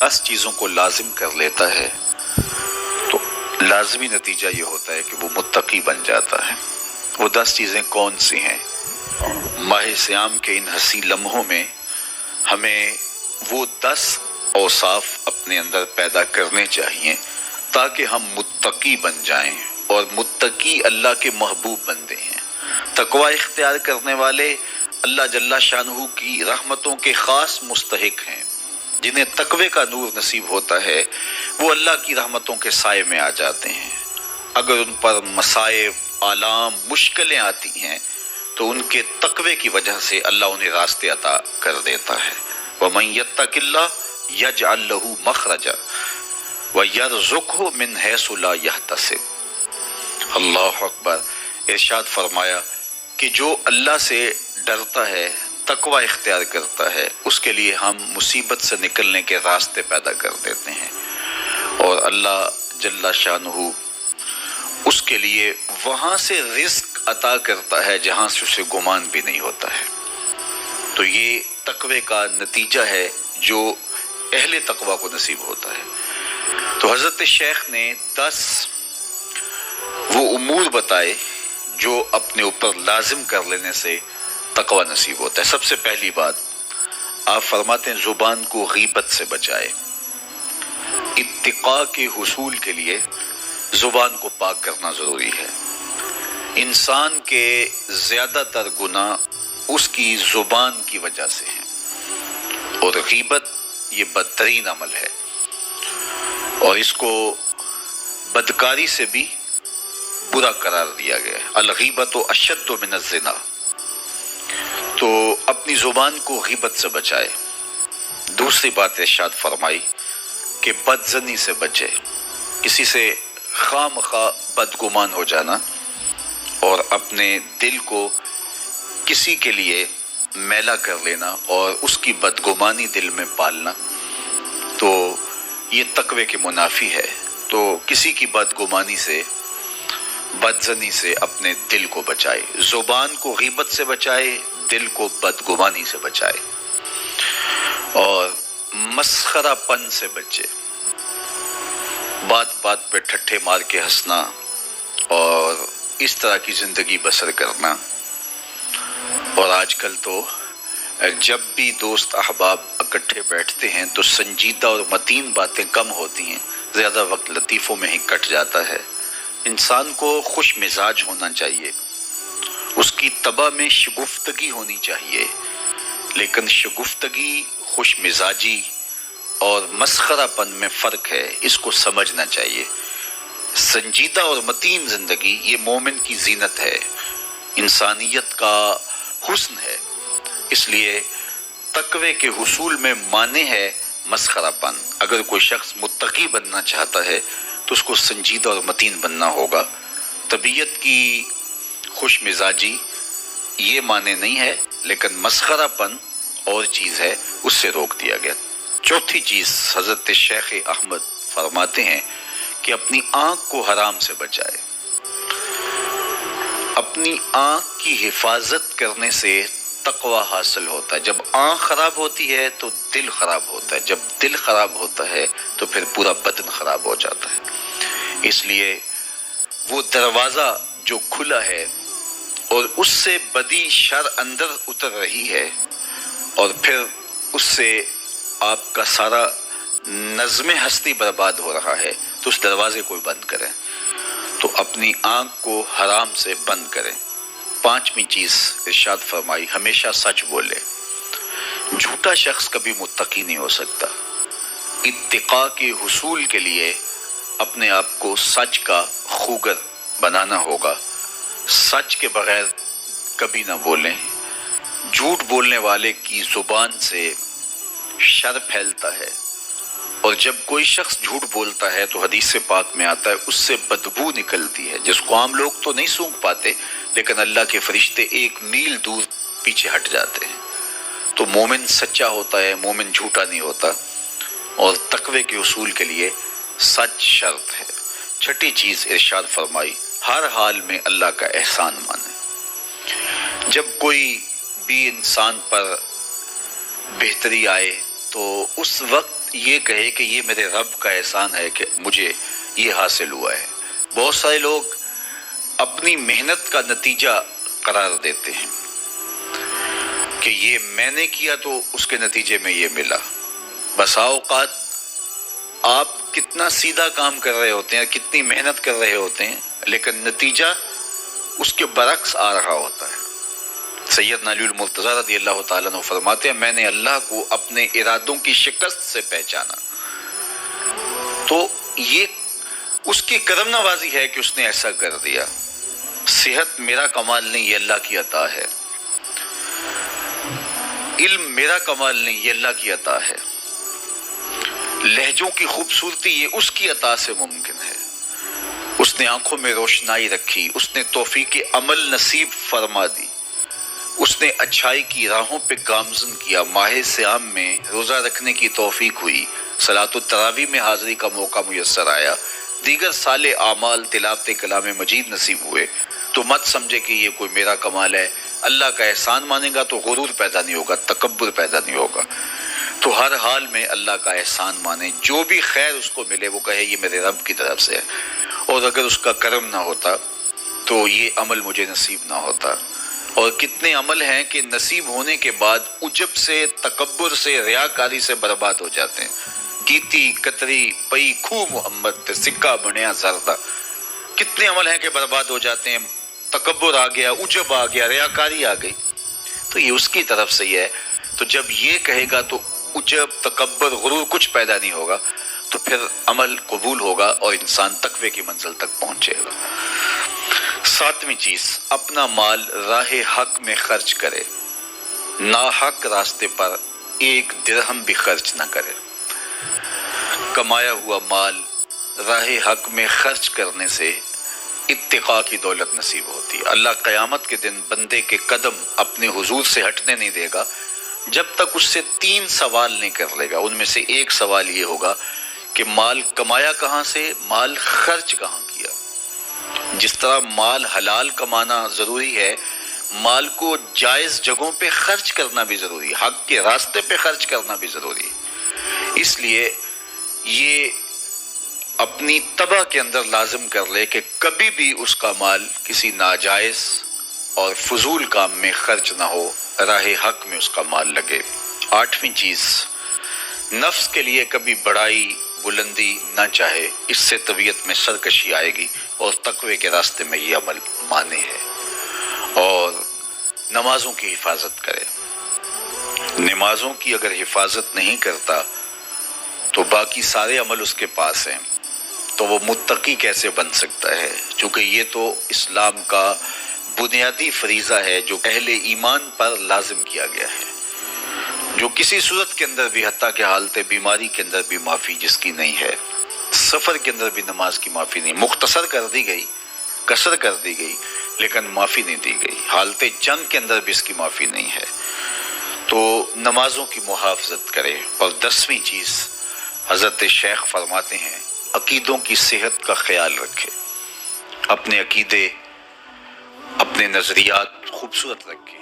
10 چیزوں کو لازم کر لیتا ہے تو لازمی نتیجہ یہ ہوتا ہے کہ وہ متقی بن جاتا ہے۔ وہ 10 چیزیں کون سی ہیں؟ ماہ صیام کے ان حسین لمحوں میں ہمیں وہ 10 اوصاف اپنے اندر پیدا کرنے چاہیے تاکہ ہم متقی بن جائیں، اور متقی اللہ کے محبوب بندے ہیں۔ تقوی اختیار کرنے والے اللہ جل شانہ کی رحمتوں کے خاص مستحق ہیں۔ جنہیں تقوی کا نور نصیب ہوتا ہے وہ اللہ کی رحمتوں کے سائے میں آ جاتے ہیں۔ اگر ان پر مصائب، آلام، مشکلیں آتی ہیں تو ان کے تقوی کی وجہ سے اللہ انہیں راستے عطا کر دیتا ہے۔ وَمَن يَتَّقِ اللَّهَ يَجْعَل لَّهُ مَخْرَجًا وَيَرْزُقْهُ مِنْ حَيْثُ لَا يَحْتَسِبُ۔ اللہ اکبر۔ ارشاد فرمایا کہ جو اللہ سے ڈرتا ہے، تقوی اختیار کرتا ہے، اس کے لیے ہم مصیبت سے نکلنے کے راستے پیدا کر دیتے ہیں، اور اللہ جل شانہ اس کے لیے وہاں سے رزق عطا کرتا ہے جہاں سے اسے گمان بھی نہیں ہوتا ہے۔ تو یہ تقوی کا نتیجہ ہے جو اہل تقوی کو نصیب ہوتا ہے۔ تو حضرت شیخ نے 10 وہ امور بتائے جو اپنے اوپر لازم کر لینے سے تقوی نصیب ہوتا ہے۔ سب سے پہلی بات آپ فرماتے ہیں زبان کو غیبت سے بچائے۔ اتقاء کے حصول کے لیے زبان کو پاک کرنا ضروری ہے۔ انسان کے زیادہ تر گناہ اس کی زبان کی وجہ سے ہیں، اور غیبت یہ بدترین عمل ہے، اور اس کو بدکاری سے بھی برا قرار دیا گیا ہے۔ الغیبت اشد من الزنا۔ تو اپنی زبان کو غیبت سے بچائے۔ دوسری بات ارشاد فرمائی کہ بدظنی سے بچے، کسی سے خواہ مخواہ بدگمان ہو جانا اور اپنے دل کو کسی کے لیے میلا کر لینا اور اس کی بدگمانی دل میں پالنا، تو یہ تقوی کے منافی ہے۔ تو کسی کی بدگمانی سے، بدظنی سے اپنے دل کو بچائے، زبان کو غیبت سے بچائے، دل کو بدگمانی سے بچائے، اور مسخرہ پن سے بچے۔ بات بات پہ ٹھٹھے مار کے ہنسنا اور اس طرح کی زندگی بسر کرنا۔ اور آج کل تو جب بھی دوست احباب اکٹھے بیٹھتے ہیں تو سنجیدہ اور متین باتیں کم ہوتی ہیں، زیادہ وقت لطیفوں میں ہی کٹ جاتا ہے۔ انسان کو خوش مزاج ہونا چاہیے، اس کی طبع میں شگفتگی ہونی چاہیے، لیکن شگفتگی، خوش مزاجی اور مسخرہ پن میں فرق ہے، اس کو سمجھنا چاہیے۔ سنجیدہ اور متین زندگی یہ مومن کی زینت ہے، انسانیت کا حسن ہے۔ اس لیے تقوی کے حصول میں مانع ہے مسخرہ پن۔ اگر کوئی شخص متقی بننا چاہتا ہے تو اس کو سنجیدہ اور متین بننا ہوگا۔ طبیعت کی خوش مزاجی یہ معنی نہیں ہے، لیکن مسخرہ پن اور چیز ہے، اس سے روک دیا گیا۔ چوتھی چیز حضرت شیخ احمد فرماتے ہیں کہ اپنی آنکھ کو حرام سے بچائے۔ اپنی آنکھ کی حفاظت کرنے سے تقوی حاصل ہوتا ہے۔ جب آنکھ خراب ہوتی ہے تو دل خراب ہوتا ہے، جب دل خراب ہوتا ہے تو پھر پورا بدن خراب ہو جاتا ہے۔ اس لیے وہ دروازہ جو کھلا ہے اور اس سے بدی شر اندر اتر رہی ہے، اور پھر اس سے آپ کا سارا نظم ہستی برباد ہو رہا ہے، تو اس دروازے کو بند کریں۔ تو اپنی آنکھ کو حرام سے بند کریں۔ پانچویں چیز ارشاد فرمائی ہمیشہ سچ بولے۔ جھوٹا شخص کبھی متقی نہیں ہو سکتا۔ اتقاء کے حصول کے لیے اپنے آپ کو سچ کا خوگر بنانا ہوگا۔ سچ کے بغیر کبھی نہ بولیں۔ جھوٹ بولنے والے کی زبان سے شر پھیلتا ہے، اور جب کوئی شخص جھوٹ بولتا ہے تو حدیث پاک میں آتا ہے اس سے بدبو نکلتی ہے، جس کو عام لوگ تو نہیں سونگھ پاتے، لیکن اللہ کے فرشتے 1 میل دور پیچھے ہٹ جاتے ہیں۔ تو مومن سچا ہوتا ہے، مومن جھوٹا نہیں ہوتا، اور تقوی کے حصول کے لیے سچ شرط ہے۔ چھٹی چیز ارشاد فرمائی ہر حال میں اللہ کا احسان مانے۔ جب کوئی بھی انسان پر بہتری آئے تو اس وقت یہ کہے کہ یہ میرے رب کا احسان ہے کہ مجھے یہ حاصل ہوا ہے۔ بہت سارے لوگ اپنی محنت کا نتیجہ قرار دیتے ہیں کہ یہ میں نے کیا تو اس کے نتیجے میں یہ ملا۔ بسا اوقات آپ کتنا سیدھا کام کر رہے ہوتے ہیں، کتنی محنت کر رہے ہوتے ہیں، لیکن نتیجہ اس کے برعکس آ رہا ہوتا ہے۔ سیدنا علی المرتضیٰ رضی اللہ تعالیٰ عنہ فرماتے ہیں میں نے اللہ کو اپنے ارادوں کی شکست سے پہچانا، تو یہ اس کی کرم نوازی ہے کہ اس نے ایسا کر دیا۔ صحت میرا کمال نہیں، یہ اللہ کی عطا ہے۔ علم میرا کمال نہیں، یہ اللہ کی عطا ہے۔ لہجوں کی خوبصورتی یہ اس کی عطا سے ممکن ہے۔ اس نے آنکھوں میں روشنائی رکھی، اس نے توفیق عمل نصیب فرما دی، اس نے اچھائی کی راہوں پہ گامزن کیا۔ ماہ صیام میں روزہ رکھنے کی توفیق ہوئی، صلاۃ التراویح میں حاضری کا موقع میسر آیا، دیگر صالح اعمال تلاوت کلام مجید نصیب ہوئے، تو مت سمجھے کہ یہ کوئی میرا کمال ہے۔ اللہ کا احسان مانے گا تو غرور پیدا نہیں ہوگا، تکبر پیدا نہیں ہوگا۔ تو ہر حال میں اللہ کا احسان مانے، جو بھی خیر اس کو ملے وہ کہے یہ میرے رب کی طرف سے ہے، اور اگر اس کا کرم نہ ہوتا تو یہ عمل مجھے نصیب نہ ہوتا۔ اور کتنے عمل ہیں کہ نصیب ہونے کے بعد عجب سے، تکبر سے، ریاکاری سے برباد ہو جاتے ہیں۔ کیتی کتری پئی کھو محمد تے سکہ بنیا زردہ، کتنے عمل ہیں کہ برباد ہو جاتے ہیں، تکبر آ گیا، عجب آ گیا، ریاکاری آ گئی، تو یہ اس کی طرف سے ہی ہے۔ تو جب یہ کہے گا تو عجب، تکبر، غرور کچھ پیدا نہیں ہوگا، تو پھر عمل قبول ہوگا اور انسان تقوی کی منزل تک پہنچے گا۔ ساتویں چیز، اپنا مال راہ حق میں خرچ کرے، ناحق راستے پر ایک درہم بھی خرچ نہ کرے۔ کمایا ہوا مال راہ حق میں خرچ کرنے سے اتقاء کی دولت نصیب ہوتی ہے۔ اللہ قیامت کے دن بندے کے قدم اپنے حضور سے ہٹنے نہیں دے گا جب تک اس سے 3 سوال نہیں کر لے گا۔ ان میں سے ایک سوال یہ ہوگا کہ مال کمایا کہاں سے، مال خرچ کہاں کیا۔ جس طرح مال حلال کمانا ضروری ہے، مال کو جائز جگہوں پہ خرچ کرنا بھی ضروری ہے، حق کے راستے پہ خرچ کرنا بھی ضروری ہے۔ اس لیے یہ اپنی طبع کے اندر لازم کر لے کہ کبھی بھی اس کا مال کسی ناجائز اور فضول کام میں خرچ نہ ہو، راہ حق میں اس کا مال لگے۔ 8ویں چیز، نفس کے لیے کبھی بڑائی بلندی نہ چاہے، اس سے طبیعت میں سرکشی آئے گی اور تقوی کے راستے میں یہ عمل مانے ہے۔ اور نمازوں کی حفاظت کرے۔ نمازوں کی اگر حفاظت نہیں کرتا تو باقی سارے عمل اس کے پاس ہیں، تو وہ متقی کیسے بن سکتا ہے؟ چونکہ یہ تو اسلام کا بنیادی فریضہ ہے جو اہل ایمان پر لازم کیا گیا ہے، جو کسی صورت کے اندر بھی، حتیٰ کہ حالت بیماری کے اندر بھی معافی جس کی نہیں ہے، سفر کے اندر بھی نماز کی معافی نہیں، مختصر کر دی گئی، قصر کر دی گئی، لیکن معافی نہیں دی گئی، حالت جنگ کے اندر بھی اس کی معافی نہیں ہے۔ تو نمازوں کی محافظت کرے۔ اور 10ویں چیز، حضرت شیخ فرماتے ہیں عقیدوں کی صحت کا خیال رکھے، اپنے عقیدے، اپنے نظریات خوبصورت رکھے۔